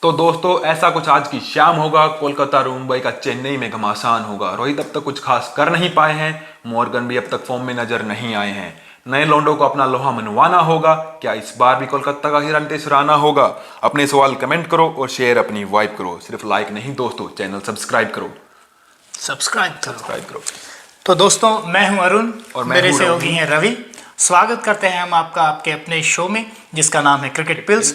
तो दोस्तों ऐसा कुछ आज की शाम होगा। कोलकाता और मुंबई का चेन्नई में घमासान होगा। रोहित अब तक कुछ खास कर नहीं पाए हैं। मॉर्गन भी अब तक फॉर्म में नजर नहीं आए हैं। नए लौंडों को अपना लोहा मनवाना होगा। क्या इस बार भी कोलकाता का ही रणतेज राना होगा? अपने सवाल कमेंट करो और शेयर अपनी वाइब करो। सिर्फ लाइक नहीं दोस्तों, चैनल सब्सक्राइब करो। सब्सक्राइब करो। तो दोस्तों मैं हूं अरुण और मैं मेरे हूं सहयोगी हैं रवि। स्वागत करते हैं हम आपका आपके अपने शो में जिसका नाम है cricket pills.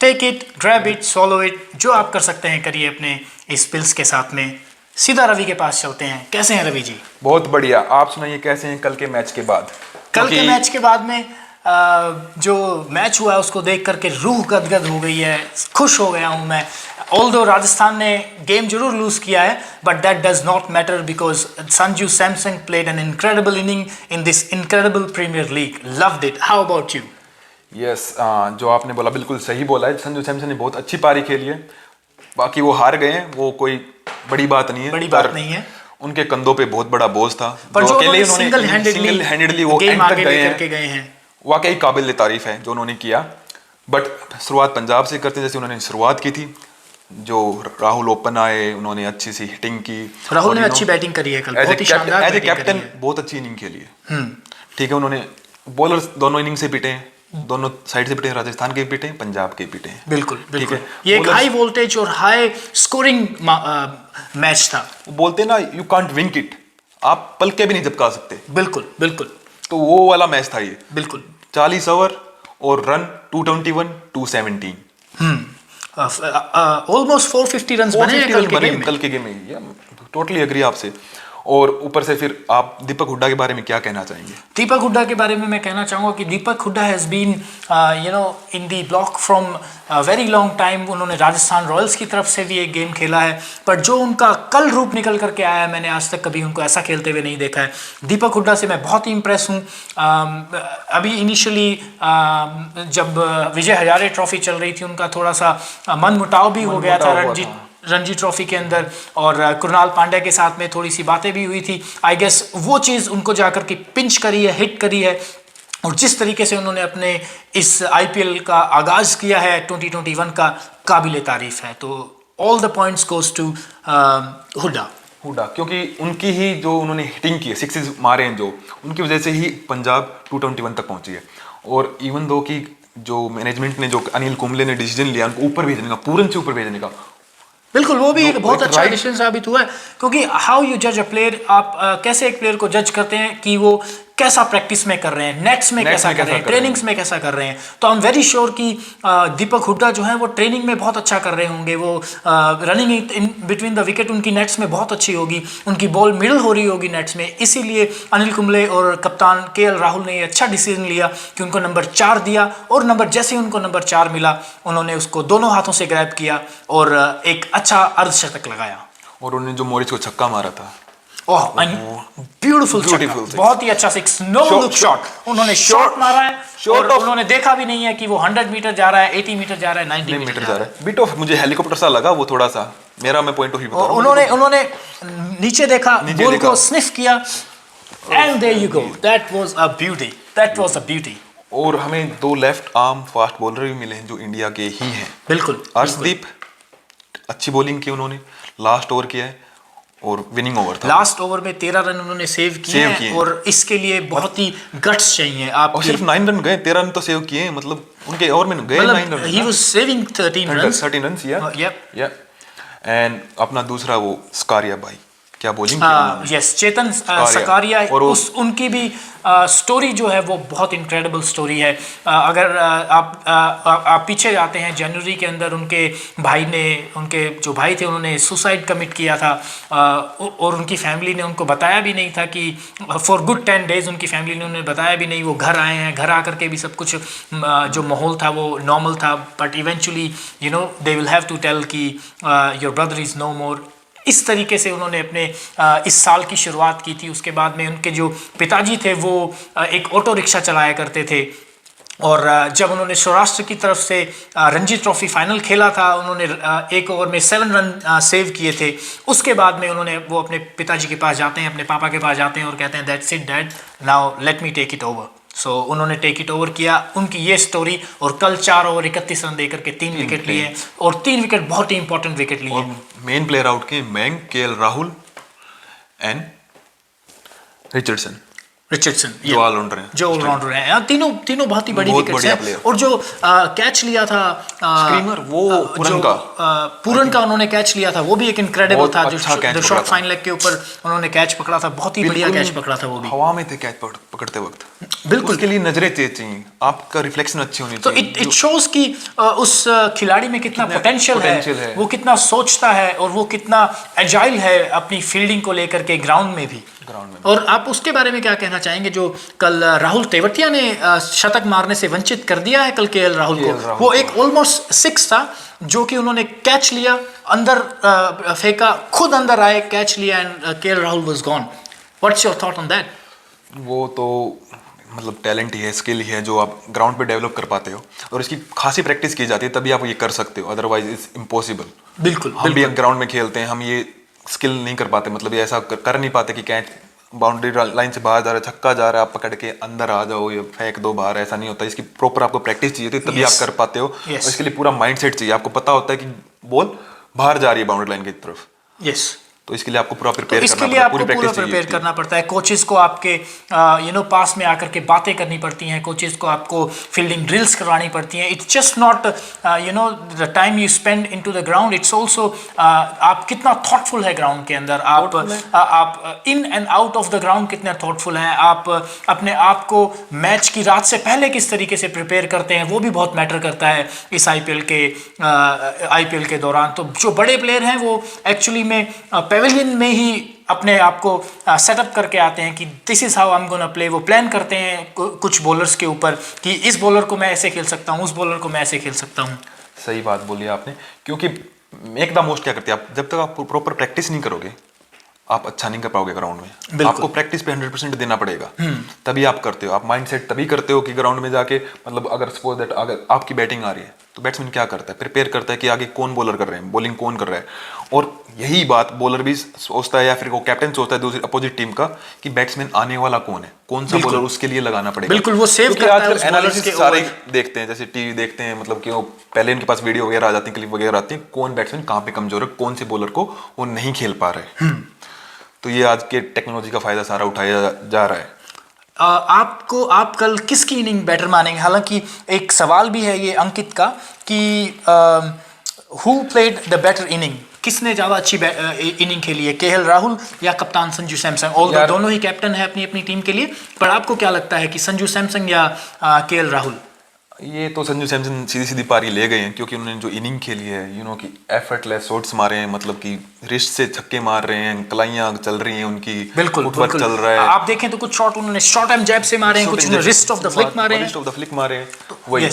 Take it, grab it, swallow it, जो आप कर सकते हैं करिए अपने इस पिल्स के साथ में। सीधा रवि के पास चलते हैं। कैसे हैं रवि जी? बहुत बढ़िया। आप सुनाइए कैसे हैं कल के मैच के बाद? कल के मैच के बाद में जो मैच हुआ है उसको देख करके रूह गदगद हो गई है। खुश हो गया हूं मैं। ऑल्दो राजस्थान ने गेम जरूर लूज किया है, but that does not matter because Sanju Samson played an incredible inning in this incredible premier league. Loved it. How about you? Yes, जो आपने बोला बिल्कुल सही बोला है। संजू सैमसन ने बहुत अच्छी पारी खेली है। बाकी वो हार गए हैं, वो कोई बड़ी बात नहीं है। बड़ी बात नहीं है। उनके कंधों पे बहुत बड़ा बोझ था, पर जो अकेले उन्होंने सिंगल हैंडेडली वो गेम एंड तक आगे लेकर गए हैं। वाकई काबिल तारीफ है जो उन्होंने किया। बट शुरुआत पंजाब से करते जैसे उन्होंने शुरुआत की थी। जो राहुल ओपन आए, उन्होंने अच्छी सी हिटिंग की। राहुल ने अच्छी बैटिंग करी है कल, बहुत ही शानदार एज ए बैटिंग कैप्टन करी है। बहुत अच्छी इनिंग खेली है। ठीक है, उन्होंने बॉलर्स दोनों इनिंग से पिटे हैं, दोनों साइड से पिटे हैं। राजस्थान के पिटे हैं, पंजाब के पिटे हैं। बिल्कुल ठीक बिल्कुल। है, ये एक हाई वोल्टेज और हाई स्कोरिंग मैच था। बोलते हैं ना, यू कांट विंक इट, आप पल के भी नहीं झपका सकते। बिल्कुल बिल्कुल तो वो वाला मैच था ये। बिल्कुल। 40 ओवर और रन 221, 217। ऑलमोस्ट 450 रन बने हैं कल के गेम में। कल के गेम में टोटली एग्री आपसे। और ऊपर से फिर आप दीपक हुड्डा के बारे में क्या कहना चाहेंगे? दीपक हुड्डा के बारे में मैं कहना चाहूँगा कि Deepak Hooda has been in the block from very long time. उन्होंने राजस्थान रॉयल्स की तरफ से भी एक गेम खेला है, पर जो उनका कल रूप निकल करके आया है, मैंने आज तक कभी उनको ऐसा खेलते हुए नहीं देखा है। दीपक हुड्डा से मैं बहुत ही इम्प्रेस हूँ। अभी इनिशियली जब विजय हजारे ट्रॉफी चल रही थी, उनका थोड़ा सा मनमुटाव भी हो गया था रणजी ट्रॉफी के अंदर, और कृणाल पांड्या के साथ में थोड़ी सी बातें भी हुई थी। आई गेस वो चीज़ उनको जाकर के पिंच करी है, हिट करी है। और जिस तरीके से उन्होंने अपने इस आईपीएल का आगाज किया है 2021 का, काबिल तारीफ है। तो all the points goes to Hooda. क्योंकि उनकी ही जो उन्होंने हिटिंग की है, सिक्सेस मारे हैं जो, उनकी वजह से ही पंजाब 221 तक पहुंची है। और इवन दो कि जो मैनेजमेंट ने, जो अनिल कुंबले ने डिसीजन लिया उनको ऊपर भेजने का, पूरन से ऊपर भेजने का, बिल्कुल, वो भी एक बहुत अच्छा डिसीजन साबित हुआ है। क्योंकि हाउ यू जज अ प्लेयर, आप कैसे एक प्लेयर को जज करते हैं कि वो कैसा प्रैक्टिस में कर रहे हैं, नेट्स में कैसा कर रहे हैं, ट्रेनिंग्स में कैसा कर रहे हैं। तो आई एम वेरी श्योर कि दीपक हुड्डा जो है वो ट्रेनिंग में बहुत अच्छा कर रहे होंगे। वो running in between the wicket उनकी नेट्स में बहुत अच्छी होगी, उनकी बॉल मिडल हो रही होगी नेट्स में। इसीलिए अनिल कुंबले और कप्तान केएल राहुल ने ये अच्छा डिसीजन लिया कि उनको नंबर 4 दिया, और जैसे ही उनको नंबर 4 मिला, उन्होंने उसको दोनों हाथों से ग्रैब किया और एक अच्छा अर्धशतक लगाया। और उन्होंने जो मॉरिस को छक्का मारा था, ओह ब्यूटीफुल, बहुत ही अच्छा सिक्स, नो लुक शॉट उन्होंने शॉट मारा है। और उन्होंने देखा भी नहीं है कि वो 100 मीटर जा रहा है, 80 मीटर जा रहा है, 90 मीटर जा रहा है। बिट ऑफ मुझे हेलीकॉप्टर सा लगा वो, थोड़ा सा मेरा, मैं पॉइंट ऑफ व्यू बता रहा हूं। उन्होंने नीचे देखा, बॉल को स्निफ किया, and there you go. That was a beauty. और हमें 2 लेफ्ट आर्म फास्ट बॉलर भी मिले हैं जो इंडिया के ही हैं। बिल्कुल। अर्शदीप अच्छी बॉलिंग की उन्होंने, लास्ट ओवर किया है और विनिंग ओवर था। लास्ट ओवर में 13 रन उन्होंने सेव किए हैं, और इसके लिए बहुत ही गट्स चाहिए। आप सिर्फ 9 रन गए, 13 रन तो सेव किए हैं। मतलब उनके ओवर में गए 9 run. He was saving 13 runs. या एंड अपना दूसरा वो स्कारिया भाई, क्या बॉलिंग की। यस, चेतन सकारिया, और उनकी भी स्टोरी जो है वो बहुत इनक्रेडिबल स्टोरी है। अगर आप पीछे जाते हैं, जनवरी के अंदर उनके जो भाई थे उन्होंने सुसाइड कमिट किया था, और उनकी फैमिली ने उनको बताया भी नहीं था कि फॉर गुड 10 डेज उनकी फैमिली ने उन्हें बताया भी नहीं। वो घर आए हैं, घर आकर के भी सब कुछ जो माहौल था वो नॉर्मल था, but eventually they will have to tell कि your brother is no more. इस तरीके से उन्होंने अपने इस साल की शुरुआत की थी। उसके बाद में उनके जो पिताजी थे वो एक ऑटो रिक्शा चलाया करते थे, और जब उन्होंने सौराष्ट्र की तरफ से रणजी ट्रॉफी फाइनल खेला था, उन्होंने एक ओवर में 7 रन सेव किए थे। उसके बाद में वो अपने पिताजी के पास जाते हैं, अपने पापा के पास जाते हैं और कहते हैं that's it dad, now let me take it over. So उन्होंने टेक इट ओवर किया, उनकी ये स्टोरी। और कल 4 ओवर 31 रन देकर के 3 विकेट लिए, और 3 विकेट बहुत ही इंपॉर्टेंट विकेट लिए। मेन प्लेयर आउट के Mayank, KL Rahul and Richardson, जो ऑलराउंडर हैं, जो ऑलराउंडर हैं, तीनों बहुत ही बड़ी विकेट्स हैं। और जो कैच लिया था स्क्रीमर, वो पूरन का उन्होंने कैच लिया था, वो भी एक इनक्रेडिबल था। जो शॉर्ट फाइन लेग के ऊपर उन्होंने कैच पकड़ा था, बहुत ही बढ़िया कैच पकड़ा था। वो भी हवा में थे कैच पकड़ते वक्त। बिल्कुल, उसके लिए नजरें तेज चाहिए, आपका रिफ्लेक्शन अच्छी होनी चाहिए। तो इट शोज कि उस खिलाड़ी में कितना पोटेंशियल है, वो कितना सोचता है और वो कितना एजाइल है अपनी फील्डिंग को लेकर के ग्राउंड में भी। और आप उसके बारे में क्या कहना चाहेंगे जो कल राहुल तेवतिया ने शतक मारने से वंचित कर दिया है कल केएल राहुल को? वो एक ऑलमोस्ट 6 था जो कि उन्होंने कैच लिया, अंदर फेंका, खुद अंदर आए, कैच लिया, and KL Rahul was gone. What's your thought on that? वो तो मतलब टैलेंट ही है, स्किल ही है जो आप ग्राउंड पे डेवलप कर पाते हो, और इसकी खासी प्रैक्टिस की जाती है तभी आप ये कर सकते हो, अदरवाइज इट्स इम्पॉसिबल। बिल्कुल, हम भी ग्राउंड में खेलते हैं, हम ये स्किल नहीं कर पाते, मतलब ये ऐसा कर नहीं पाते कि कैच बाउंड्री लाइन से बाहर जा रहा है, छक्का जा रहा है, आप पकड़ के अंदर आ जाओ या फेंक दो बाहर, ऐसा नहीं होता। इसकी प्रॉपर आपको प्रैक्टिस चाहिए तभी आप कर पाते हो। और इसके लिए पूरा माइंडसेट चाहिए, आपको पता होता है कि बॉल बाहर जा रही है बाउंड्री लाइन की तरफ। यस, तो इसके लिए आपको पूरा प्रिपेयर करना पड़ता है, पूरी प्रैक्टिस प्रिपेयर करना पड़ता है। कोचेस को आपके पास में आकर के बातें करनी पड़ती हैं, कोचेस को आपको फील्डिंग ड्रिल्स करवानी पड़ती हैं। It's just not the time you spend into the ground, it's also आप कितना थॉटफुल है ग्राउंड के अंदर, आप in and out of the ground कितने थॉटफुल हैं, आप अपने आप को मैच की रात से पहले किस तरीके से प्रिपेयर करते हैं, वो भी बहुत मैटर करता है इस आईपीएल के दौरान। तो जो बड़े प्लेयर हैं वो एक्चुअली में पेविलियन में ही अपने आप को सेटअप करके आते हैं कि this is how I am gonna play. वो प्लान करते हैं कुछ बॉलर्स के ऊपर कि इस बॉलर को मैं ऐसे खेल सकता हूँ, उस बॉलर को मैं ऐसे खेल सकता हूँ। सही बात बोली आपने, क्योंकि एक द मोस्ट क्या करते हैं आप, जब तक आप प्रॉपर प्रैक्टिस नहीं करोगे आप अच्छा नहीं कर पाओगे ग्राउंड में। आपको प्रैक्टिस पे 100% देना पड़ेगा, तभी आप करते हो। आप माइंडसेट तभी करते हो कि ग्राउंड में जाके, मतलब अगर सपोज दैट अगर आपकी बैटिंग आ रही है तो बैट्समैन क्या करता है, प्रिपेयर करता है कि आगे कौन बॉलर कर रहे हैं, बॉलिंग कौन कर रहा है। और यही बात बॉलर भी सोचता है, या फिर वो कैप्टन सोचता है दूसरी अपोजिट टीम का, कि बैट्समैन आने वाला कौन है, कौन सा बॉलर उसके लिए लगाना पड़ेगा। बिल्कुल, वो सेव करता है उस बॉलर के सारे देखते हैं, जैसे टीवी देखते हैं, मतलब कि वो पहले इनके पास वीडियो वगैरह आ जाती है, क्लिप वगैरह आती है, कौन बैट्समैन कहाँ पे कमजोर है, कौन से बॉलर को वो नहीं खेल पा रहे। तो ये आज के टेक्नोलॉजी का फायदा सारा उठाया जा रहा है। आप कल किसकी इनिंग बेटर मानेंगे? हालांकि एक सवाल भी है ये अंकित का कि who played the better inning, किसने ज्यादा अच्छी इनिंग खेली है, केएल राहुल या कप्तान संजू सैमसन? और दोनों ही कैप्टन है अपनी अपनी टीम के लिए, पर आपको क्या लगता है कि संजू सैमसन या केएल राहुल? ये तो संजू सैमसन सीधी सीधी पारी ले गए हैं, क्योंकि उन्होंने जो इनिंग खेली है कि एफर्टलेस शॉट्स मारे हैं, मतलब कि रिस्ट से छक्के मार रहे हैं, कलाइयां चल रही हैं उनकी, बिल्कुल चल रहा है। आप देखें तो कुछ शॉट उन्होंने शॉर्ट एम जैब से मारे हैं, कुछ रिस्ट ऑफ द फ्लिक मारे हैं, वही।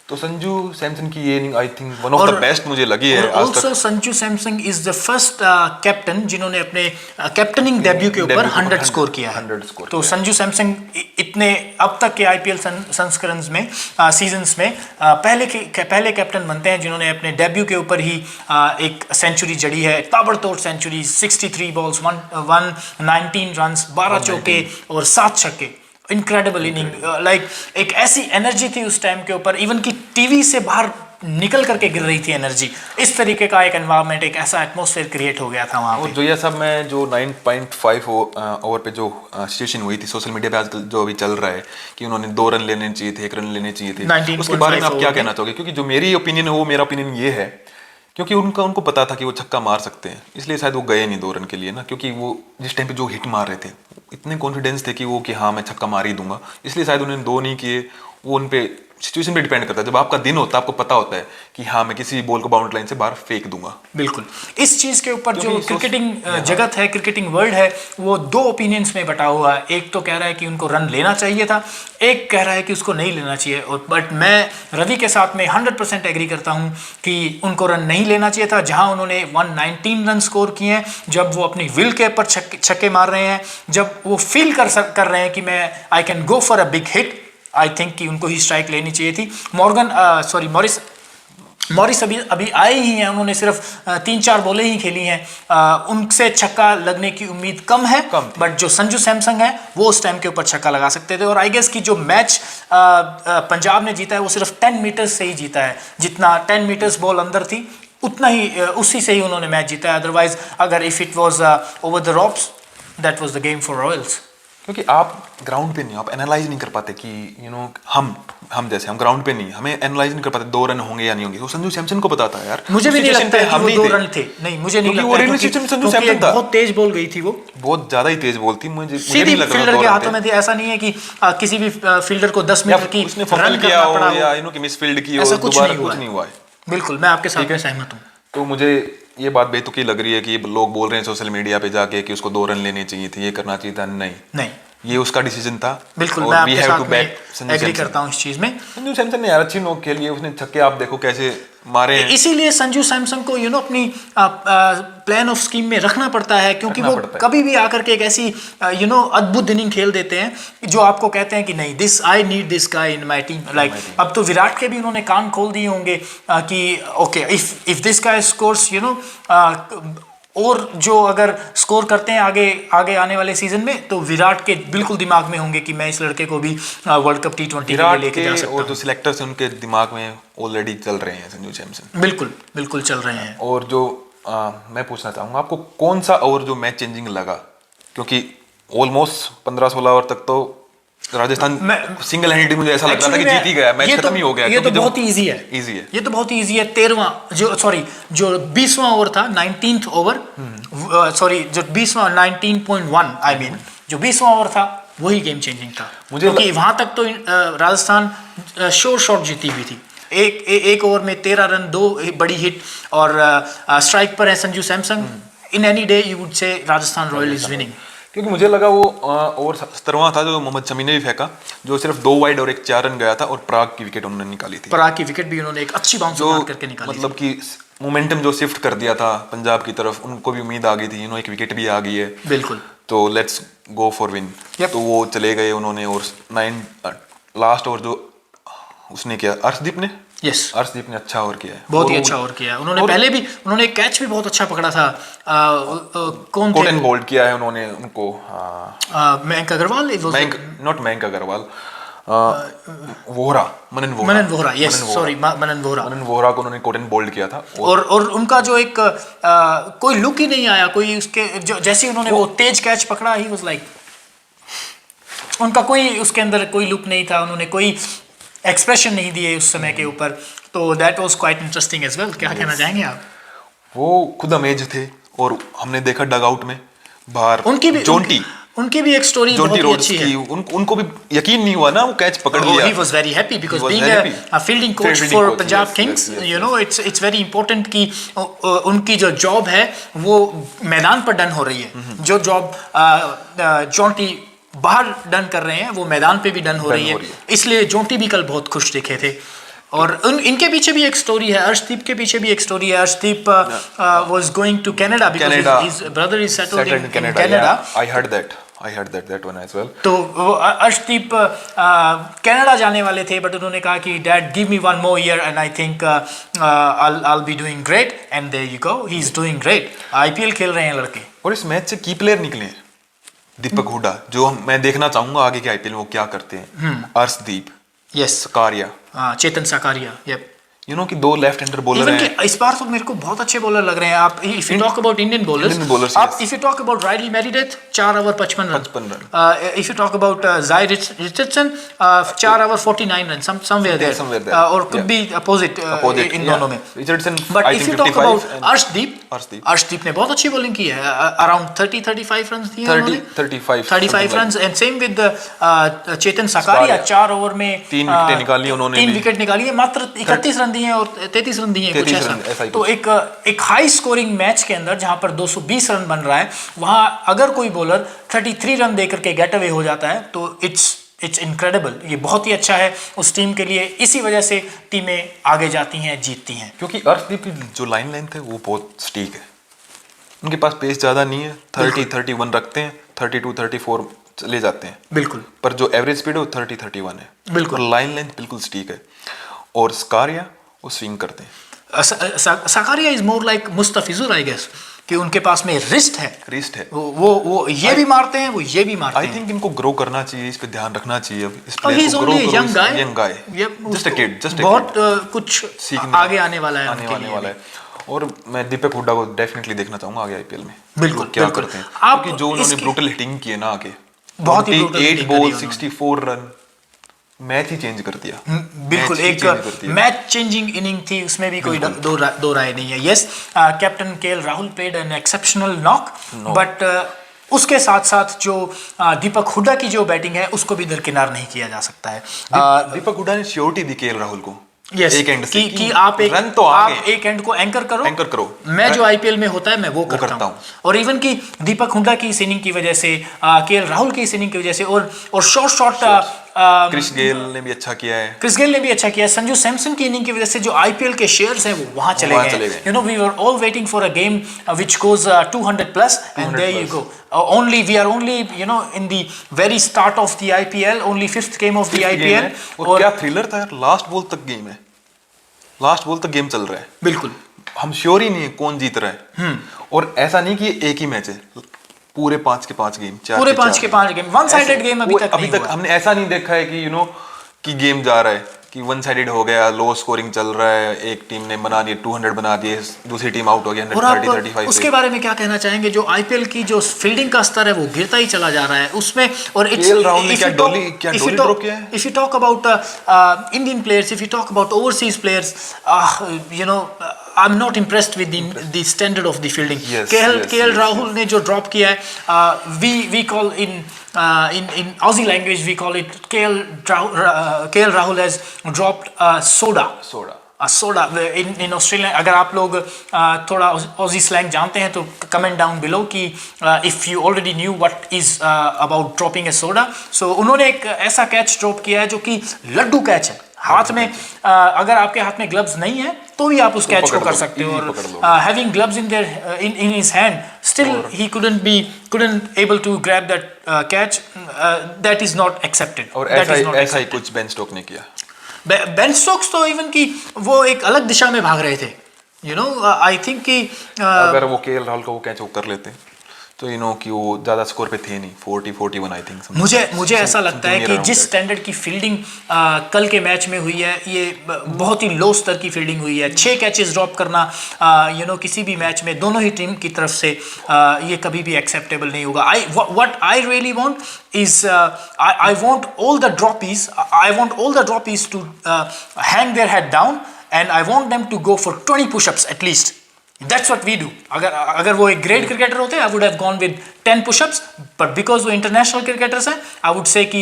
तो संजू सैमसन की ये inning I think one of the best मुझे लगी है। Also Sanju Samson is the first captain जिन्होंने अपने कैप्टननिंग डेब्यू के ऊपर 100 स्कोर किया है। तो संजू सैमसन इतने अब तक के आईपीएल संस्करण में सीजन्स में पहले कैप्टन बनते हैं जिन्होंने अपने डेब्यू के ऊपर ही एक सेंचुरी जड़ी है, ताबड़तोड़ सेंचुरी, 63 बॉल्स, 119 रन्स, 12 चौके और 7 छक्के। इनक्रेडिबल इनिंग, लाइक एक ऐसी एनर्जी थी उस टाइम के ऊपर, इवन कि टीवी से बाहर निकल करके गिर रही थी एनर्जी। इस तरीके का एक एनवायरनमेंट, एक ऐसा एटमॉस्फेयर क्रिएट हो गया था वहाँ पे। जो ये सब में जो 9.5 ओवर पे जो सिचुएशन हुई थी सोशल मीडिया पे आजकल जो अभी चल रहा है कि उन्होंने 2 रन लेने चाहिए थे, 1 रन लेने चाहिए थे, उसके बारे में आप क्या कहना चाहोगे? क्योंकि जो मेरी ओपिनियन है वो मेरा ओपिनियन ये है, क्योंकि उनको पता था कि वो छक्का मार सकते हैं, इसलिए शायद वो गए नहीं 2 रन के लिए ना, क्योंकि वो जिस टाइम पे जो हिट मार रहे थे इतने कॉन्फिडेंस थे कि वो कि हाँ मैं छक्का मार ही दूंगा, इसलिए शायद उन्होंने 2 नहीं किए। वो उन पे सिचुएशन पे डिपेंड करता है। जब आपका दिन होता है आपको पता होता है कि हाँ मैं किसी बॉल को बाउंड्री लाइन से बाहर फेंक दूंगा। बिल्कुल, इस चीज के ऊपर जो क्रिकेटिंग जगत है, क्रिकेटिंग वर्ल्ड है, वो 2 ओपिनियंस में बटा हुआ है। एक तो कह रहा है कि उनको रन लेना चाहिए था, एक कह रहा है कि उसको नहीं लेना चाहिए। और बट मैं रवि के साथ में 100% एग्री करता हूं कि उनको रन नहीं लेना चाहिए था। जहां उन्होंने 119 रन स्कोर किए हैं, जब वो अपनी विल के ऊपर छक्के मार रहे हैं, जब वो फील कर रहे हैं कि मैं I can go for a big hit, I think कि उनको ही स्ट्राइक लेनी चाहिए थी। मॉरिस मॉरिस अभी अभी आए ही हैं, उन्होंने सिर्फ 3-4 बॉलें ही खेली हैं, उनसे छक्का लगने की उम्मीद कम है, बट जो संजू सैमसन है वो उस टाइम के ऊपर छक्का लगा सकते थे। और आई गेस कि जो मैच पंजाब ने जीता है वो सिर्फ 10 मीटर्स से ही जीता है, जितना 10 मीटर्स बॉल अंदर थी उतना ही उसी से ही उन्होंने मैच जीता है। अदरवाइज अगर if it was over the ropes that was the game for Royals. क्योंकि आप ग्राउंड पे नहीं, आप एनालाइज नहीं कर पाते कि हम जैसे हम ग्राउंड पे नहीं, हमें एनालाइज नहीं कर पाते 2 रन होंगे या नहीं होंगे। तो संजू सैमसन को पता था यार, मुझे भी नहीं लगता है कि वो 2 रन थे, नहीं मुझे नहीं लगता, क्योंकि बहुत तेज बॉल गई थी, वो बहुत ज्यादा ही तेज बॉल थी, मुझे नहीं लग रहा फील्डर के हाथों में थी। ऐसा नहीं है कि किसी भी फील्डर को 10 मीटर की उसने फंबल किया हो या कि मिसफील्ड की हो, दोबारा कुछ नहीं हुआ है। बिल्कुल, मैं आपके साथ में सहमत हूँ। तो मुझे ये बात बेतुकी लग रही है कि लोग बोल रहे हैं सोशल मीडिया पे जाके कि उसको 2 रन लेने चाहिए थे, ये करना चाहिए था, नहीं, ये उसका डिसीजन था। बिल्कुल, मैं आपके साथ में एग्री करता हूँ इस चीज में। संजू सैमसन ने यार अच्छी नोक खेली है, उसने छक्के आप देखो कैसे मारे हैं। इसीलिए संजू सैमसन को अपनी प्लान ऑफ स्कीम में रखना पड़ता है, क्योंकि वो कभी भी आकर के एक ऐसी अद्भुत इनिंग खेल देते हैं जो आपको कहते हैं कि नहीं, I need this guy in my team. Like अब तो विराट के भी उन्होंने कान खोल दिए होंगे कि okay, if this guy scores और जो अगर स्कोर करते हैं आगे आने वाले सीजन में, तो विराट के बिल्कुल दिमाग में होंगे कि मैं इस लड़के को भी वर्ल्ड कप T20 के लिए लेके जा सकता हूं। और जो सिलेक्टर्स हैं उनके दिमाग में ऑलरेडी चल रहे हैं संजू सैमसन, बिल्कुल चल रहे हैं। और जो मैं पूछना चाहूंगा आपको, कौन सा ओवर जो मैच चेंजिंग लगा? क्योंकि ऑलमोस्ट 15-16 ओवर तक तो राजस्थान सिंगल हैंडेडली मुझे ऐसा लग रहा था कि जीत ही गया, मैच खत्म ही हो गया। ये तो बहुत इजी है, ये तो बहुत इजी है। जो 20वां ओवर था, 19th ओवर, सॉरी जो 20वां 19.1 आई मीन जो 20वां ओवर था वही गेम चेंजिंग था, क्योंकि वहां तक तो राजस्थान शॉर्ट जीती हुई थी। एक ओवर में 13 रन, 2 बड़ी हिट, और स्ट्राइक पर है Sanju Samson. In any day you would say Rajasthan royal is winning. क्योंकि मुझे लगा वो ओवर 17वां था जो मोहम्मद शमी ने भी फेंका, जो सिर्फ 2 वाइड और एक 4 रन गया था, और पराग की विकेट उन्होंने निकाली थी। पराग की विकेट भी उन्होंने एक अच्छी बाउंस मार करके निकाली, मतलब कि मोमेंटम जो शिफ्ट कर दिया था पंजाब की तरफ, उनको भी उम्मीद आ गई थी, एक विकेट भी आ गई है। बिल्कुल, तो लेट्स गो फॉर विन। तो वो चले गए उन्होंने, और लास्ट ओवर जो उसने किया अर्शदीप ने, अर्शदीप ने अच्छा ओवर किया है, बहुत ही अच्छा ओवर किया है। उन्होंने एक कैच भी बहुत अच्छा पकड़ा था, कौन थे? कॉटन बोल्ड किया है उन्होंने उनको, मयंक अग्रवाल, नॉट मयंक अग्रवाल, मनन वोहरा को उन्होंने कॉटन बोल्ड किया था। और उनका जो एक कोई लुक ही नहीं आया, कोई उसके जैसे उन्होंने वो तेज कैच पकड़ा, ही वाज लाइक, उनका कोई उसके अंदर कोई लुक नहीं था, उन्होंने कोई एक्सप्रेशन नहीं दिए उस समय के ऊपर। तो that was quite interesting as well. क्या कहना चाहेंगे आप? वो खुद अमेज थे, और हमने देखा डगआउट में बाहर उनकी भी एक स्टोरी बहुत ही अच्छी है। उनको भी यकीन नहीं हुआ ना, वो कैच पकड़ लिया। He was very happy because being a fielding coach for Punjab Kings, it's very important कि उनकी जो जॉब है वो मैदान पर डन हो रही है। जो जॉब जॉन्टी बाहर डन कर रहे हैं वो मैदान पे भी डन हो रही है, इसलिए जॉन्टी भी कल बहुत खुश दिखे थे। और इनके पीछे भी एक स्टोरी है, अर्शदीप के पीछे भी एक स्टोरी है। Arshdeep was going to Canada because his brother is settled in Canada. I heard that one as well. तो अर्शदीप कनाडा जाने वाले थे, बट उन्होंने कहा कि dad give me 1 more year and I think I'll be doing great, and there you go, he's doing great. IPL खेल रहे हैं लड़के। और इस मैच से की प्लेयर निकले हैं दीपक हुडा, जो मैं देखना चाहूंगा आगे के आईपीएल में वो क्या करते हैं। अर्शदीप, सकारिया, चेतन सकारिया, कि 2 लेफ्ट हैंडर बॉलर हैं। इस बार तो मेरे को बहुत अच्छे बॉलर लग रहे हैं। आप if you talk about Indian bowlers, आप if you talk about Riley Meredith 4 over 55 run, if you talk about Jhye Richardson 4 over 49 run, somewhere there, और कुड बी अपोजिट इन दोनों में। But if you talk about Arshdeep ने बहुत अच्छी bowling की है, around 30-35 run दिए उन्होंने, 35 run, and same with Chetan Sakariya, 4 over में 3 विकेट निकाली उन्होंने, 3 विकेट निकाली है, मात्र 31 रन दिए और 33 रन दिए, कुछ ऐसा। तो एक हाई स्कोरिंग मैच के अंदर जहां पर 220 रन बन रहा है, वहां अगर कोई बॉलर 33 रन देकर के गेट अवे हो जाता है तो इट्स इनक्रेडिबल। ये बहुत ही अच्छा है उस टीम के लिए, इसी वजह से टीमें आगे जाती हैं, जीतती हैं। क्योंकि अर्शदीप की जो लाइन लेंथ है वो बहुत स्टीक है, उनके पास पेस ज्यादा नहीं है, 30-31 रखते हैं, 32-34 ले जाते हैं, बिल्कुल, पर जो एवरेज स्पीड है वो 30-31 है, बिल्कुल, लाइन लेंथ बिल्कुल स्टीक है। और स्कारिया वो स्विंग करते हैं, Sakariya is more like Mustafizur I guess, कि उनके पास में रिस्ट है, वो ये भी मारते हैं, वो ये भी मारते हैं। आई थिंक इनको ग्रो करना चाहिए, इस पे ध्यान रखना चाहिए। अब इस he is only young guy, just a kid, बहुत कुछ आगे आने वाला है, आने वाला है। और मैं दीपक हुड्डा को डेफिनेटली देखना चाहूंगा आगे आईपीएल में। बिल्कुल क्या करते हैं, क्योंकि जो उन्होंने ब्रूटल हिटिंग की है ना आगे, बहुत ही 8 बॉल 64 रन, मैच ही चेंज कर दिया। बिल्कुल एक मैच चेंजिंग इनिंग थी, उसमें भी कोई दो राय नहीं है। Yes, captain KL Rahul played an exceptional knock, but उसके साथ साथ जो दीपक हुड्डा की जो बैटिंग है उसको भी दरकिनार नहीं किया जा सकता है। दीपक हुड्डा ने श्योरिटी दी केएल राहुल को Yes, एक एंड से कि आप एक एंड को एंकर करो, मैं जो आईपीएल में होता है मैं वो करता हूँ। और इवन कि दीपक हुड्डा की इस इनिंग की वजह से, केएल राहुल की इस इनिंग की वजह से, और शॉर्ट क्रिस गेल ने भी अच्छा किया है, संजू सैमसन की इनिंग की वजह से जो आईपीएल के शेयर्स हैं वो वहां चले गए। You know, we were all waiting for a game which goes 200 plus, and there you go. We are only you know in the very start of the IPL, only 5th game of the IPL. और क्या thriller था यार, last ball तक game है, last ball तक game चल रहा है। बिल्कुल, हम श्योर ही नहीं है कौन जीत रहा है। और ऐसा नहीं कि एक ही मैच है, पूरे 5 के 5 गेम, पूरे 5 के 5 गेम, वन साइडेड गेम अभी तक हमने ऐसा नहीं देखा है कि कि गेम जा रहा है कि वन साइडेड हो गया, लो स्कोरिंग चल रहा है, एक टीम ने बना दिए 200 बना दिए, दूसरी टीम आउट हो गया 130-35। उसके बारे में क्या कहना चाहेंगे? जो आईपीएल की जो फील्डिंग का स्तर है वो गिरता ही चला जा रहा है उसमें। और केएल राहुल ने क्या डोली ड्रॉप किया है? If you talk about Indian players, if you talk about overseas players, you know, I am not impressed with the standard of the fielding. KL Rahul ने जो ड्रॉप किया है, we call in Aussie language we call it KL Rahul has dropped soda in Australia। अगर आप लोग थोड़ा Aussie slang जानते हैं तो comment down below कि if you already knew what is about dropping a soda। So उन्होंने एक ऐसा कैच ड्रॉप किया है जो कि लड्डू कैच है, हाथ में अगर आपके हाथ में ग्लव्स नहीं है तो भी आप उस कैच को कर सकते हो। और having gloves in his hand, still he couldn't able to grab that catch, that is not accepted। और ऐसा ही कुछ बेन स्टोक्स ने किया। बेन स्टोक्स तो इवन कि वो एक अलग दिशा में भाग रहे थे, यू नो। आई थिंक कि अगर वो केएल राहुल का वो कैच वो कर लेते तो कि वो ज्यादा स्कोर पे थे नहीं, 40-41 आई थिंक। मुझे ऐसा लगता है कि जिस स्टैंडर्ड की फील्डिंग कल के मैच में हुई है, ये बहुत ही लो स्तर की फील्डिंग हुई है। 6 कैचेस ड्रॉप करना किसी भी मैच में दोनों ही टीम की तरफ से ये कभी भी एक्सेप्टेबल नहीं होगा। What I really want is I want all the droppies to hang their head down, and I want them to go for 20 pushups at least. That's what we do। अगर वो एक ग्रेट क्रिकेटर होते, I would have gone with 10 push-ups, but because वो international cricketers हैं, I would say कि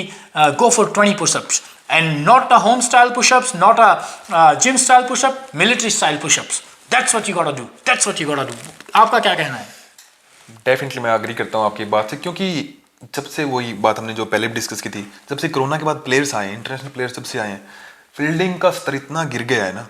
go for 20 push-ups, and not a home style push-ups, not a gym style push-up, military style push-ups। That's what you gotta do। आपका क्या कहना है? Definitely मैं agree करता हूँ आपकी बात से, क्योंकि जब से वही बात हमने जो पहले भी डिस्कस की थी, जब से कोरोना के बाद प्लेयर्स आए, इंटरनेशनल प्लेयर्स जब से आए हैं, फील्डिंग का स्तर इतना गिर गया है ना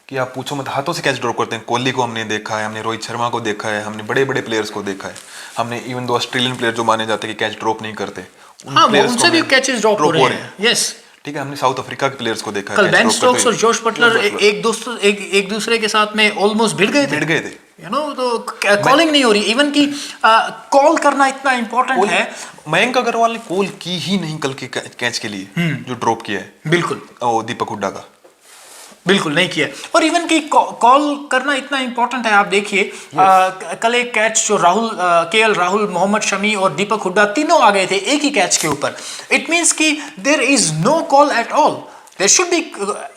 कि आप पूछो मत। हाथों से कैच ड्रॉप करते हैं, कोहली को हमने देखा है, हमने रोहित शर्मा को देखा है, हमने बड़े बड़े प्लेयर्स को देखा है, हमने इवन दो ऑस्ट्रेलियन प्लेयर जो माने जाते हैं कि कैच ड्रॉप नहीं करते, उनसे भी कैचेस ड्रॉप हो रहे हैं। यस, ठीक है। हमने साउथ अफ्रीका के प्लेयर्स को देखा है, कल बेन स्टोक्स और जोश बटलर एक दूसरे के साथ में ऑलमोस्ट भिड़ गए थे, यू नो। तो कॉलिंग नहीं हो रही, इवन की कॉल करना इतना इंपॉर्टेंट है। मयंक अग्रवाल ने कॉल की ही नहीं कल के कैच के लिए जो ड्रॉप किया है, बिल्कुल दीपक हुड्डा का बिल्कुल नहीं किया। और इवन की कॉल करना इतना इंपॉर्टेंट है। आप देखिए कल एक कैच जो केएल राहुल, मोहम्मद शमी और दीपक हुड्डा तीनों आ गए थे एक ही कैच के ऊपर। इट मीन्स कि there is no call at all. There should be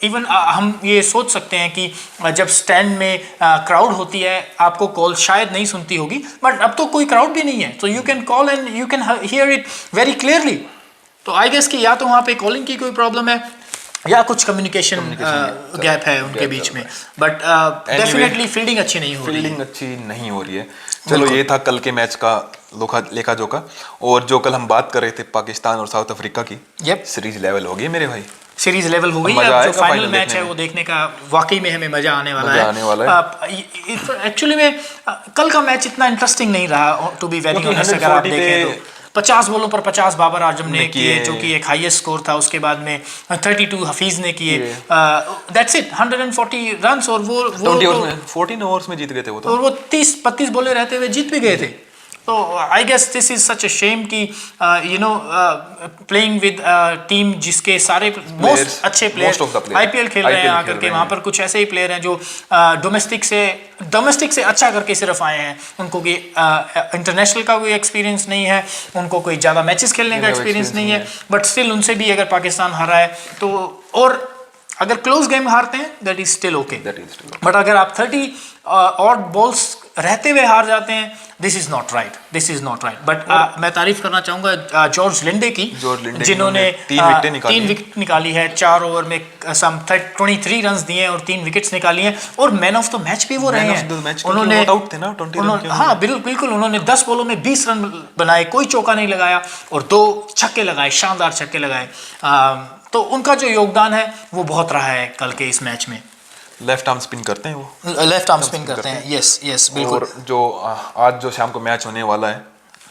even, हम ये सोच सकते हैं कि जब स्टैंड में क्राउड होती है आपको कॉल शायद नहीं सुनती होगी, बट अब तो कोई क्राउड भी नहीं है, तो you can call and you can hear it very clearly. तो आई गेस कि या तो वहाँ पे कॉलिंग की कोई प्रॉब्लम है या कुछ कम्युनिकेशन गैप है उनके बीच में, बट डेफिनेटली फील्डिंग अच्छी नहीं हो रही है। चलो, ये था कल के मैच का लेखा जोखा। और जो कल हम बात कर रहे थे पाकिस्तान और साउथ अफ्रीका की, सीरीज लेवल हो गई मेरे भाई, सीरीज लेवल हो गई। जो फाइनल मैच है वो देखने का वाकई में हमें मजा आने वाला है। एक्चुअली में कल का मैच इतना इंटरेस्टिंग नहीं रहा, टू बी वेरी ऑनेस्ट। अगर आप देखें तो 50 बॉलों पर 50 बाबर आजम ने किए, जो कि एक हाईएस्ट स्कोर था। उसके बाद में 32 हफीज ने किए। That's it, 140 runs. और वो 14 ओवर्स में जीत गए थे वो तो। और वो 30-32 बॉले रहते हुए जीत भी गए थे। तो I guess this is such a shame कि प्लेइंग विद टीम जिसके सारे मोस्ट अच्छे प्लेयर आईपीएल खेल रहे हैं आकर के, वहाँ पर कुछ ऐसे ही प्लेयर हैं जो डोमेस्टिक से अच्छा करके सिर्फ आए हैं। उनको कोई इंटरनेशनल का कोई एक्सपीरियंस नहीं है, उनको कोई ज़्यादा मैचेस खेलने का एक्सपीरियंस नहीं है, बट स्टिल उनसे भी अगर पाकिस्तान हारा है तो, और अगर क्लोज गेम हारते हैं that is still okay, but अगर आप 30 ऑड बॉल्स रहते हुए हार जाते हैं, this is not right. But मैं तारीफ करना चाहूंगा जॉर्ज लिंडे की, जिन्होंने 3 विकेट निकाली है 4 ओवर में, सम 23 रन्स दिए और 3 विकेट्स निकाली हैं, और मैन ऑफ द मैच भी वो रहे हैं। उन्होंने हाँ बिल्कुल, उन्होंने 10 बॉलों में 20 रन बनाए, कोई चौका नहीं लगाया और 2 छक्के लगाए, शानदार छक्के लगाए। तो उनका जो योगदान है वो बहुत रहा है कल के इस मैच में। लेफ्ट आर्म स्पिन करते हैं वो, लेफ्ट आर्म स्पिन करते हैं, यस बिल्कुल। और जो आज जो शाम को मैच होने वाला है,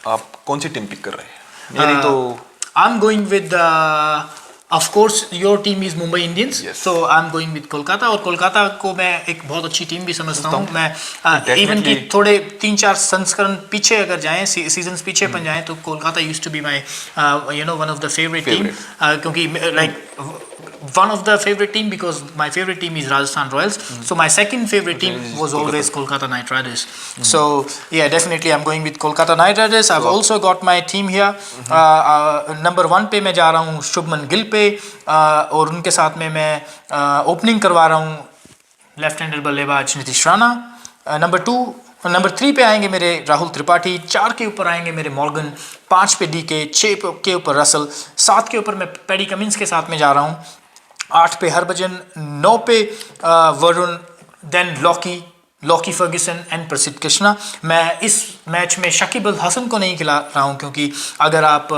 आप कौन सी टीम पिक कर रहे हैं? मेरी तो आई am going with, of course your team is Mumbai Indians, so I am going with Kolkata. और कोलकाता को मैं एक बहुत अच्छी टीम भी समझता हूँ मैं। इवन कि थोड़े 3-4 संस्करण पीछे अगर जाएं, सीजन्स पीछे बन जाएं, तो Kolkata used to be my one of the favourite team, क्योंकि like one of the favorite team, because my favorite team is Rajasthan Royals. So my second favorite team was always Kolkata Knight Riders. So yeah, definitely I'm going with Kolkata Knight Riders. I've also got my team here. Number 1 पे मैं जा रहा हूँ शुभमन गिल पे, और उनके साथ में मैं ओपनिंग करवा रहा हूँ लेफ्ट हैंडर बल्लेबाज नीतीश राणा। नंबर 3 पे आएंगे मेरे राहुल त्रिपाठी, 4 के ऊपर आएंगे मेरे मॉर्गन, 5 पे डीके, 6 के ऊपर रसल, 7 के ऊपर मैं पैडी कमिंस के साथ में जा रहा हूँ, 8 पे हरभजन, 9 पे Varun, then Lockie Ferguson and Prasidh Krishna. मैं इस मैच में शाकिब अल हसन को नहीं खिला रहा हूं, क्योंकि अगर आप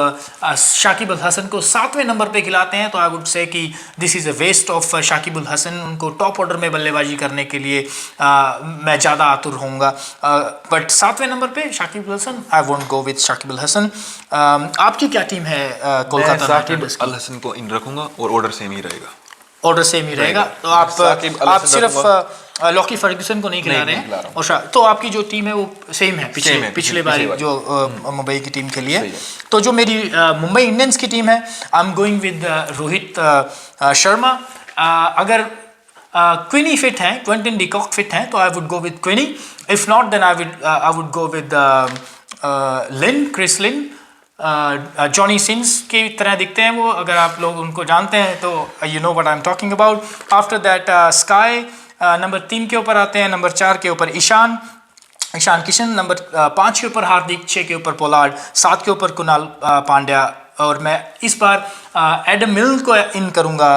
शाकिब अल हसन को 7वें नंबर पे खिलाते हैं तो आई वुड से कि this is a waste of Shakib Al Hasan. उनको टॉप ऑर्डर में बल्लेबाजी करने के लिए मैं ज़्यादा आतुर होऊंगा, बट 7वें नंबर पे Shakib Al Hasan, I won't go with Shakib Al Hasan. आपकी क्या टीम है कोलकाता नाइट राइडर्स की? अल हसन को इन रखूंगा और ऑर्डर सेम ही रहेगा। ऑर्डर सेम ही रहेगा, तो आप सिर्फ लॉकी फर्ग्यूसन को नहीं खिला रहे हैं, और तो आपकी जो टीम है वो सेम है पिछले बार जो मुंबई की टीम खेली है। तो जो मेरी मुंबई इंडियंस की टीम है, I am going with Rohit Sharma. अगर क्विनी फिट हैं, क्विंटन डिकॉक फिट हैं, तो I would go with Quinny. If not then I would go with Chris Lynn. Johnny Sins की तरह दिखते हैं वो, अगर आप लोग उनको जानते हैं तो you know what I am talking about. After that sky number 3 के ऊपर आते हैं, नंबर 4 के ऊपर ईशान किशन, नंबर 5 के ऊपर हार्दिक, 6 के ऊपर पोलार्ड, 7 के ऊपर कुणाल पांड्या, और मैं इस बार एडम मिल्न को इन करूँगा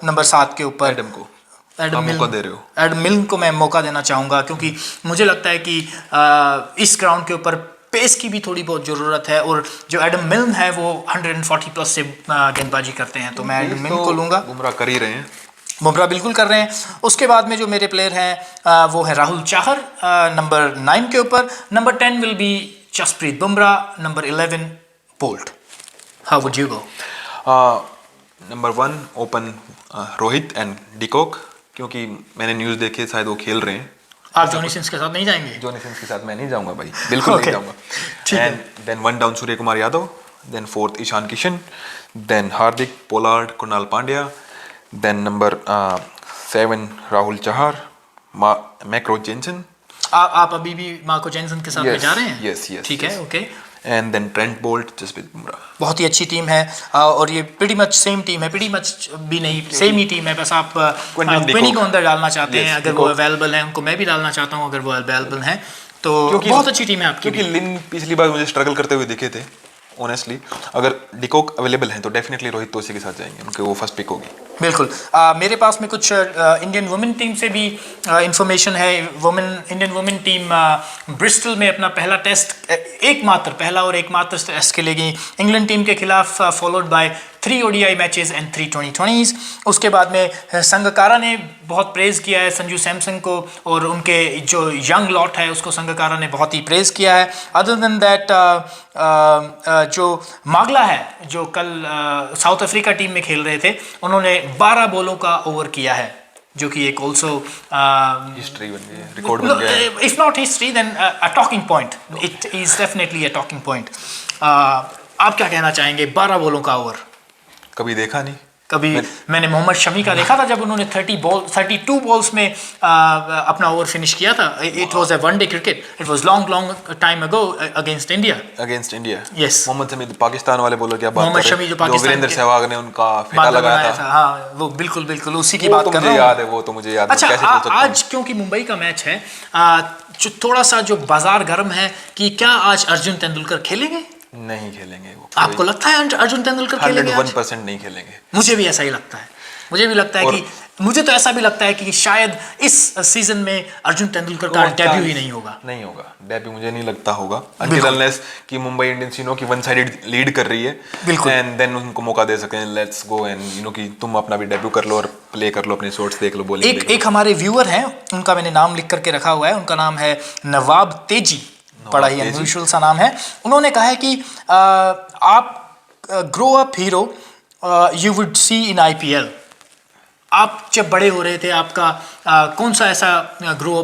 नंबर 7 के ऊपर। एडम मिल्न को मैं मौका देना चाहूँगा, क्योंकि मुझे लगता है कि इस ग्राउंड के ऊपर पेस की भी थोड़ी बहुत ज़रूरत है, और जो एडम मिल्न है वो 140 प्लस से गेंदबाजी करते हैं, तो मैं एडम मिल्न को लूँगा। बुमराह कर ही रहे हैं, बुमराह बिल्कुल कर रहे हैं। उसके बाद में जो मेरे प्लेयर हैं वो है राहुल चाहर नंबर 9 के ऊपर। Number 10 will be Jasprit Bumrah, number 11 Boult. How would you go? Number 1 open Rohit and de Kock, क्योंकि मैंने न्यूज़ देखे शायद वो खेल रहे हैं। आप जॉनी सिंस के साथ नहीं जाएंगे? जॉनी सिंस के साथ मैं नहीं जाऊंगा भाई, बिल्कुल नहीं जाऊंगा। And then 1 down Surya Kumar Yadav, then 4th Ishan Kishan, then Hardik, Pollard, Krunal Pandya, then number 7 Rahul Chahar, मैक्रो जेनसन। आप अभी भी मार्को जेनसन के साथ में जा रहे हैं? यस, ठीक है, okay. And then Trent Boult, Jasprit Bumrah. बहुत ही अच्छी टीम है, और ये प्रीटी मच सेम टीम है, प्रीटी मच भी नहीं, सेम ही टीम है, बस आप क्विनी को अंदर डालना चाहते हैं, अगर वो अवेलेबल है। उनको मैं भी डालना चाहता हूँ अगर वो अवेलेबल हैं, तो बहुत अच्छी टीम है आपकी। क्योंकि लिन पिछली बार मुझे स्ट्रगल करते हुए दिखे थे ऑनेस्टली। अगर डिकॉक अवेलेबल हैं तो डेफिनेटली रोहित तोसी के साथ जाएंगे, उनके वो फर्स्ट पिक होगी। बिल्कुल। मेरे पास में कुछ इंडियन वुमेन टीम से भी इंफॉर्मेशन है। इंडियन वुमेन टीम ब्रिस्टल में अपना पहला टेस्ट, पहला और एकमात्र टेस्ट खेलेगी इंग्लैंड टीम के खिलाफ, followed by 3 ODI matches and 3 T20s। उसके बाद में संगकारा ने बहुत प्रेज़ किया है संजू सैमसन को, और उनके जो यंग लॉट है उसको संगकारा ने बहुत ही प्रेज़ किया है। अदर देन दैट जो मागला है, जो कल साउथ अफ्रीका टीम में खेल रहे थे, उन्होंने 12 बॉलों का ओवर किया है, जो कि एक ऑल्सो हिस्ट्री बन गई है, रिकॉर्ड बन गया है। If not history then a talking point, it is definitely a talking point. आप क्या कहना चाहेंगे? 12 बॉलों का ओवर कभी देखा नहीं। कभी मैंने मोहम्मद शमी का देखा था जब उन्होंने 32 बॉल्स में अपना ओवर फिनिश किया था। It was a one day cricket, it was long time ago against India. Yes, Mohammed Shami Pakistan वाले बोलो क्या बात मोहम्मद शमी जो पाकिस्तान वीरेंद्र सहवाग ने उनका फेंका लगाया था। हाँ, वो बिल्कुल उसी की बात कर रहा हूँ। याद है, वो तो मुझे याद है। अच्छा, आज क्योंकि मुंबई का मैच है, जो थोड़ा सा जो बाजार गर्म है कि क्या आज अर्जुन तेंदुलकर खेलेंगे? नहीं खेलेंगे वो। आपको लगता है अर्जुन तेंदुलकर खेलेंगे? 101% नहीं खेलेंगे। मुझे भी ऐसा ही लगता है। मुझे तो ऐसा भी लगता है कि शायद इस सीजन में अर्जुन तेंदुलकर का डेब्यू ही नहीं होगा। डेब्यू मुझे नहीं लगता होगा, until unless कि मुंबई इंडियंस की वन साइडेड लीड कर रही है, बिल्कुल, एंड देन उनको मौका दे सकें, लेट्स गो एंड कि तुम अपना भी डेब्यू कर लो और प्ले कर लो, अपने शॉट्स देख लो, बॉलिंग। एक हमारे व्यूअर हैं, उनका मैंने नाम लिख करके रखा हुआ है, उनका नाम है नवाब तेजी, बड़ा ही अनयूजुअल सा नाम है। उन्होंने कहा है कि आप grow up hero you would see in IPL। आप जब बड़े हो रहे थे, आपका कौन सा ऐसा ग्रोइंग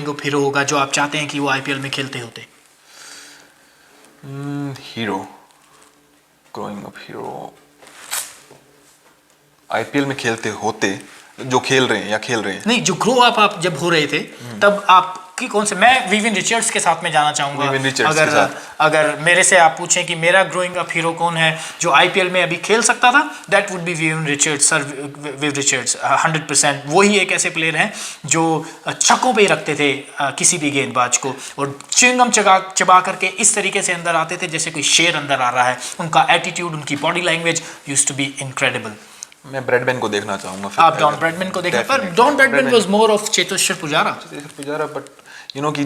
अप हीरो होगा जो आप चाहते हैं कि वो IPL में खेलते होते? ग्रोइंग अप हीरो IPL में खेलते होते, जो खेल रहे हैं या खेल रहे हैं? नहीं, जो ग्रो अप आप जब हो रहे थे तब आप कि कौन से? मैं विविन रिचर्ड्स के साथ में जाना चाहूंगा। अगर मेरे से आप पूछें कि मेरा ग्रोइंग अप हीरो कौन है जो IPL में अभी खेल सकता था, that would be woven Richards. Sir Viv Richards 100% वही एक ऐसे प्लेयर हैं जो छक्कों पे ही रखते थे किसी भी गेंदबाज को, और च्युइंगम चबा करके इस तरीके से अंदर आते थे जैसे कोई शेर अंदर आ रहा है। उनका एटीट्यूड, उनकी body language used to be incredible. मैं ब्रैडमैन को देखना चाहूंगा। आप डॉन ब्रैडमैन को देखना, पर Don Bradman was more of Cheteshwar Pujara, but कि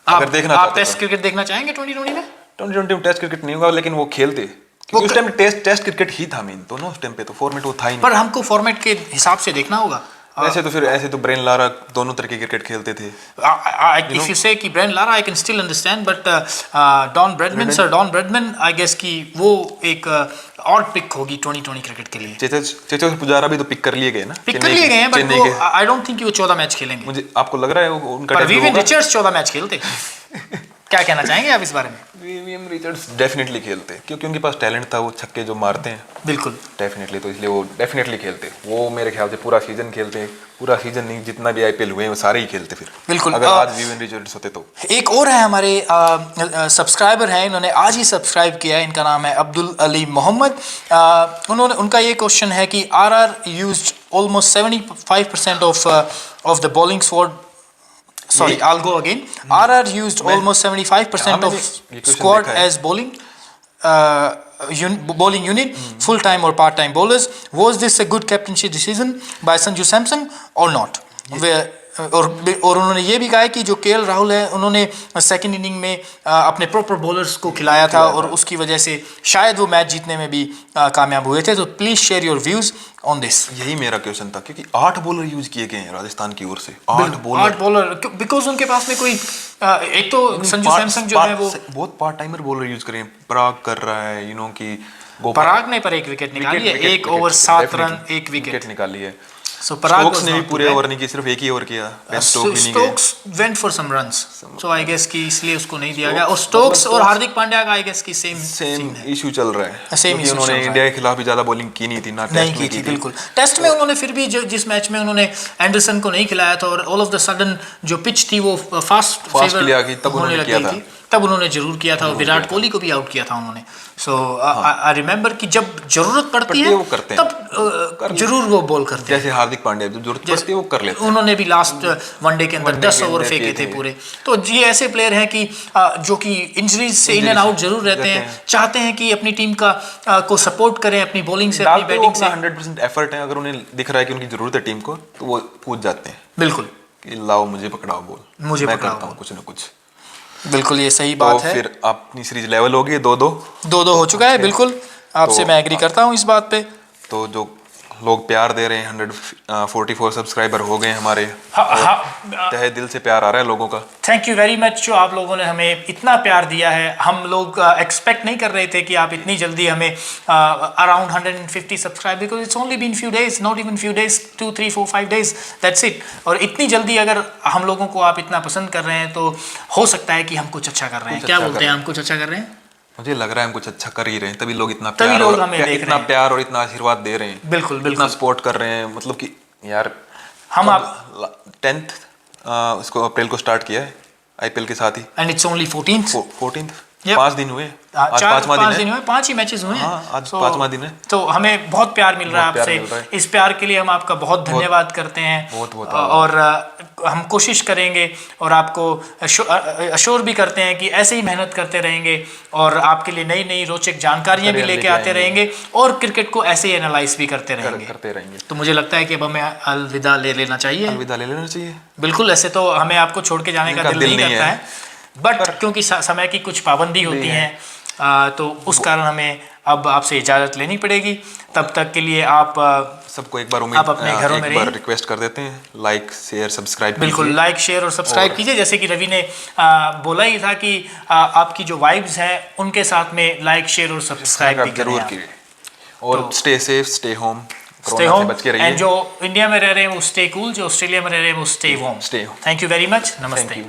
अगर देखना आप टेस्ट क्रिकेट देखना चाहेंगे 2020 में? 2020 में टेस्ट क्रिकेट नहीं होगा, लेकिन वो खेलते, क्योंकि उस टाइम टेस्ट क्रिकेट ही था मेन, तो ना उस टाइम पे तो फॉर्मेट वो था ही नहीं। पर हमको फॉर्मेट के हिसाब से देखना होगा। ऐसे तो ब्रेन लारा दोनों तरह के क्रिकेट खेलते थे। If you say कि Brian Lara, I can still understand, but Don Bradman I guess कि वो एक ऑड पिक होगी 2020 क्रिकेट के लिए। चेतेश्वर पुजारा भी तो पिक कर लिए गए ना, बट वो I don't think वो 14 मैच खेलेंगे। मुझे आपको लग रहा है वो उनका? पर विविन रिचर्ड्स 14 मैच खेलते। क्या कहना चाहेंगे आप इस बारे में? विवियन रिचर्ड्स डेफिनेटली खेलते, क्योंकि उनके पास टैलेंट था, वो छक्के जो मारते हैं। बिल्कुल, डेफिनेटली, तो इसलिए वो डेफिनेटली खेलते। वो मेरे ख्याल से पूरा सीजन खेलते, पूरा सीजन नहीं, जितना भी IPL हुए वो सारे ही खेलते फिर। बिल्कुल, अगर आज विवियन रिचर्ड्स होते तो। एक और है हमारे सब्सक्राइबर हैं, इन्होंने आज ही सब्सक्राइब किया है, इनका नाम है अब्दुल अली मोहम्मद। उनका ये क्वेश्चन है कि RR used almost 75% of the bowling squad. Sorry, I'll go again. RR used almost 75% of squad as bowling unit, full-time or part-time bowlers. Was this a good captaincy decision by Sanju Samson or not? और उन्होंने ये भी कहा है कि जो KL Rahul है, उन्होंने सेकंड इनिंग में अपने प्रॉपर बॉलर्स को खिलाया था और उसकी वजह से शायद वो मैच जीतने में भी कामयाब हुए थे। तो please share your views on this. यही मेरा क्वेश्चन था, क्योंकि 8 बॉलर यूज किए गए हैं राजस्थान की ओर से। 8 बॉलर, बिकॉज उनके पास में कोई एक तो संजू सैमसन जो है वो बहुत पार्ट टाइमर बॉलर यूज करें। पराग कर रहा है, कि पराग ने पर एक विकेट निकाली है, 1 ओवर 7 रन 1 विकेट निकाली है। स्टोक्स ने भी पूरे ओवर नहीं किए, सिर्फ एक ही ओवर किया। Stokes went for some runs, so I guess कि इसलिए उसको नहीं दिया गया। और स्टोक्स और हार्दिक पांड्या का आई गेस कि सेम इशू चल रहा है। उन्होंने इंडिया के खिलाफ भी ज्यादा बॉलिंग की नहीं थी ना, नहीं की थी। बिल्कुल, टेस्ट में उन्होंने फिर भी जिस मैच में उन्होंने एंडरसन को नहीं खिलाया था और ऑल ऑफ द सडन जो पिच थी वो फास्ट फेवर होने लग गई थी, तब उन्होंने जरूर किया था। विराट कोहली को भी आउट किया था उन्होंने। सो आई रिमेंबर कि जब जरूरत पड़ती है वो करते हैं, तब जरूर वो बॉल करते हैं। जैसे हार्दिक पांड्या जब जरूरत पड़ती है वो कर लेते हैं। उन्होंने भी लास्ट वनडे के अंदर 10 ओवर फेंके थे पूरे। तो ये ऐसे प्लेयर हैं कि जो कि इंजरीज से इन एंड आउट जरूर रहते हैं, चाहते हैं कि अपनी टीम को सपोर्ट करें अपनी बॉलिंग से, अपनी बैटिंग से। 100% एफर्ट है। अगर उन्हें दिख रहा है कि उनकी जरूरत है टीम को, तो वो कूद जाते हैं। बिल्कुल, लाओ मुझे पकड़ाओ बॉल, मुझे मैं करता हूँ कुछ ना कुछ। बिल्कुल, ये सही बात है। फिर अपनी सीरीज लेवल होगी 2-2 हो चुका है। बिल्कुल, आपसे मैं एग्री करता हूँ इस बात पे। तो जो लोग प्यार दे रहे हैं, 144 सब्सक्राइबर हो गए हमारे, तहे दिल से प्यार आ रहा है लोगों का। थैंक यू वेरी मच जो आप लोगों ने हमें इतना प्यार दिया है। हम लोग एक्सपेक्ट नहीं कर रहे थे कि आप इतनी जल्दी हमें around 150 subscribe, because it's only been few days, not even few days, 2 3 4 5 days, that's it. और इतनी जल्दी अगर हम लोगों को आप इतना पसंद कर रहे हैं तो हो सकता है कि हम कुछ अच्छा कर रहे हैं। क्या बोलते हैं, हम कुछ अच्छा कर रहे हैं? मुझे लग रहा है हम कुछ अच्छा कर ही रहे हैं, तभी लोग इतना तभी प्यार लोग और हमें देख रहे इतना हैं। प्यार और इतना आशीर्वाद दे रहे हैं, बिल्कुल इतना बिल्कुल। सपोर्ट कर रहे हैं। मतलब कि यार हम आप 10th इसको अप्रैल को स्टार्ट किया है आईपीएल के साथ ही, and it's only 14th। 14th, Yep. 5 दिन हुए, आज 4 5वां 5 दिन दिन है। हुए, 5 ही मैचेस हुए हैं। हाँ, आज So, 5वां दिन है। तो हमें बहुत प्यार मिल रहा है बहुत प्यार मिल रहा आपसे। है। इस प्यार के लिए हम आपका बहुत धन्यवाद करते हैं। बहुत और हम कोशिश करेंगे और आपको अश्योर भी करते हैं कि ऐसे ही मेहनत करते रहेंगे और आपके लिए नई नई रोचक जानकारियां भी लेके आते रहेंगे और क्रिकेट को ऐसे ही एनालाइज भी करते रहेंगे। तो मुझे लगता है कि अब हमें अलविदा ले लेना चाहिए। अलविदा ले लेना चाहिए। बिल्कुल, ऐसे तो हमें आपको छोड़ के जाने का दिल नहीं करता है, बट क्योंकि समय की कुछ पाबंदी होती है तो उस कारण हमें अब आपसे इजाज़त लेनी पड़ेगी। तब तक के लिए आप सबको एक बार आप अपने घरों में रहिए। रिक्वेस्ट कर देते हैं, लाइक शेयर सब्सक्राइब बिल्कुल, लाइक शेयर और सब्सक्राइब कीजिए। जैसे कि रवि ने बोला ही था कि आपकी जो वाइब्स हैं उनके साथ में लाइक शेयर और सब्सक्राइब भी जरूर कीजिए। और stay safe, stay home, stay home, and जो इंडिया में रह रहे हैं वो स्टे कूल, जो ऑस्ट्रेलिया में रह रहे हैं वो stay home. Stay home. Thank you very much. नमस्ते।